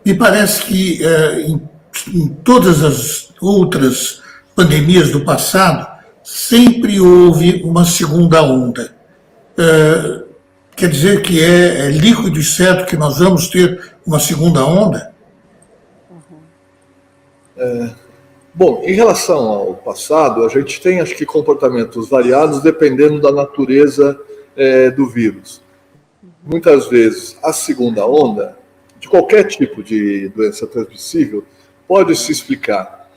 Me parece que em todas as outras pandemias do passado, sempre houve uma segunda onda. Quer dizer que é líquido e certo que nós vamos ter uma segunda onda? Bom, em relação ao passado, a gente tem, acho que, comportamentos variados dependendo da natureza do vírus. Muitas vezes, a segunda onda, de qualquer tipo de doença transmissível, pode se explicar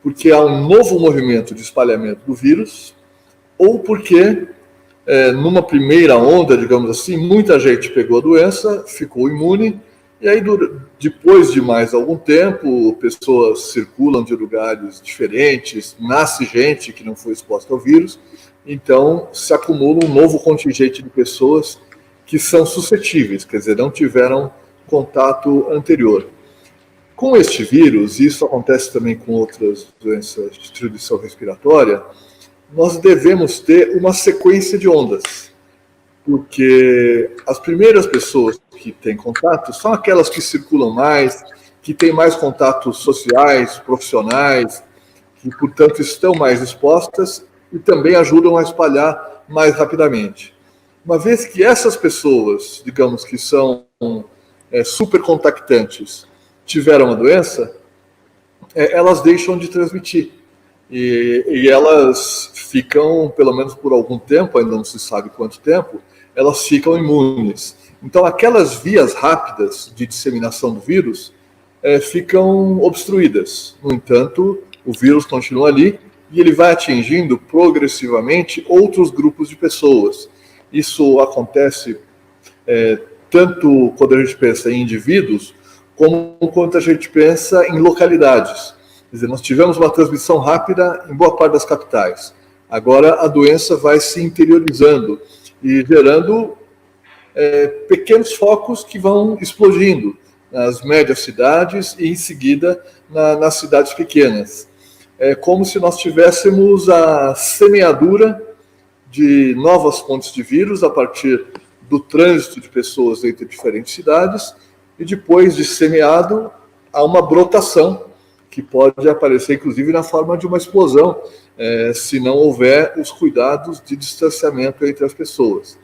porque há um novo movimento de espalhamento do vírus, ou porque, numa primeira onda, digamos assim, muita gente pegou a doença, ficou imune, e aí, depois de mais algum tempo, pessoas circulam de lugares diferentes, nasce gente que não foi exposta ao vírus, então se acumula um novo contingente de pessoas que são suscetíveis, quer dizer, não tiveram contato anterior. Com este vírus, e isso acontece também com outras doenças de transmissão respiratória, nós devemos ter uma sequência de ondas, porque as primeiras pessoas que têm contato são aquelas que circulam mais, que têm mais contatos sociais, profissionais, que, portanto, estão mais expostas e também ajudam a espalhar mais rapidamente. Uma vez que essas pessoas, digamos que são super contactantes, tiveram a doença, elas deixam de transmitir. E elas ficam, pelo menos por algum tempo, ainda não se sabe quanto tempo, elas ficam imunes. Então, aquelas vias rápidas de disseminação do vírus ficam obstruídas. No entanto, o vírus continua ali e ele vai atingindo progressivamente outros grupos de pessoas. Isso acontece tanto quando a gente pensa em indivíduos, como quando a gente pensa em localidades. Quer dizer, nós tivemos uma transmissão rápida em boa parte das capitais. Agora a doença vai se interiorizando e gerando pequenos focos que vão explodindo nas médias cidades e, em seguida, nas cidades pequenas. É como se nós tivéssemos a semeadura de novas fontes de vírus a partir do trânsito de pessoas entre diferentes cidades e, depois de semeado, há uma brotação que pode aparecer, inclusive, na forma de uma explosão, se não houver os cuidados de distanciamento entre as pessoas.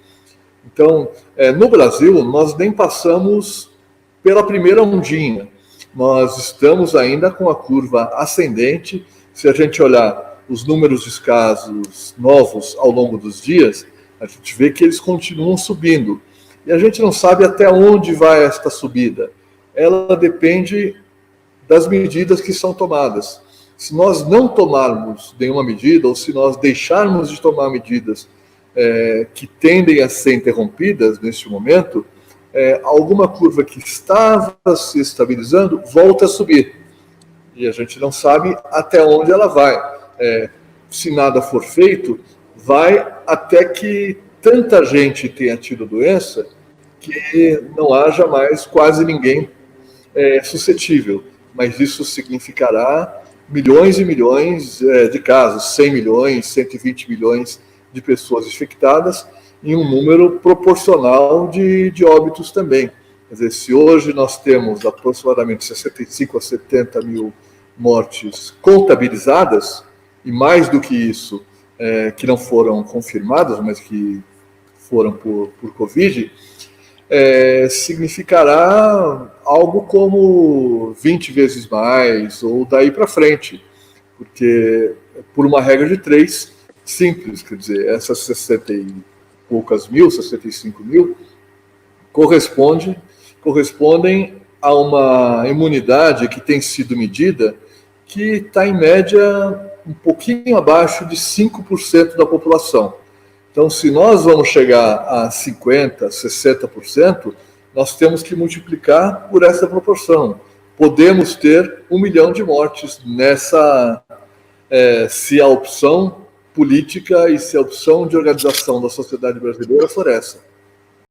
Então, no Brasil, nós nem passamos pela primeira ondinha. Nós estamos ainda com a curva ascendente. Se a gente olhar os números de casos novos ao longo dos dias, a gente vê que eles continuam subindo. E a gente não sabe até onde vai esta subida. Ela depende das medidas que são tomadas. Se nós não tomarmos nenhuma medida, ou se nós deixarmos de tomar medidas que tendem a ser interrompidas neste momento, alguma curva que estava se estabilizando volta a subir. E a gente não sabe até onde ela vai. Se nada for feito, vai até que tanta gente tenha tido doença que não haja mais quase ninguém suscetível. Mas isso significará milhões e milhões de casos, 100 milhões, 120 milhões de pessoas infectadas, em um número proporcional de óbitos também. Quer dizer, se hoje nós temos aproximadamente 65 a 70 mil mortes contabilizadas, e mais do que isso, que não foram confirmadas, mas que foram por Covid, significará algo como 20 vezes mais, ou daí para frente, porque por uma regra de 3, simples, quer dizer, essas 60 e poucas mil, 65 mil, correspondem a uma imunidade que tem sido medida, que está em média um pouquinho abaixo de 5% da população. Então, se nós vamos chegar a 50%, 60%, nós temos que multiplicar por essa proporção. Podemos ter 1 milhão de mortes nessa, se a opção política e se a opção de organização da sociedade brasileira for essa.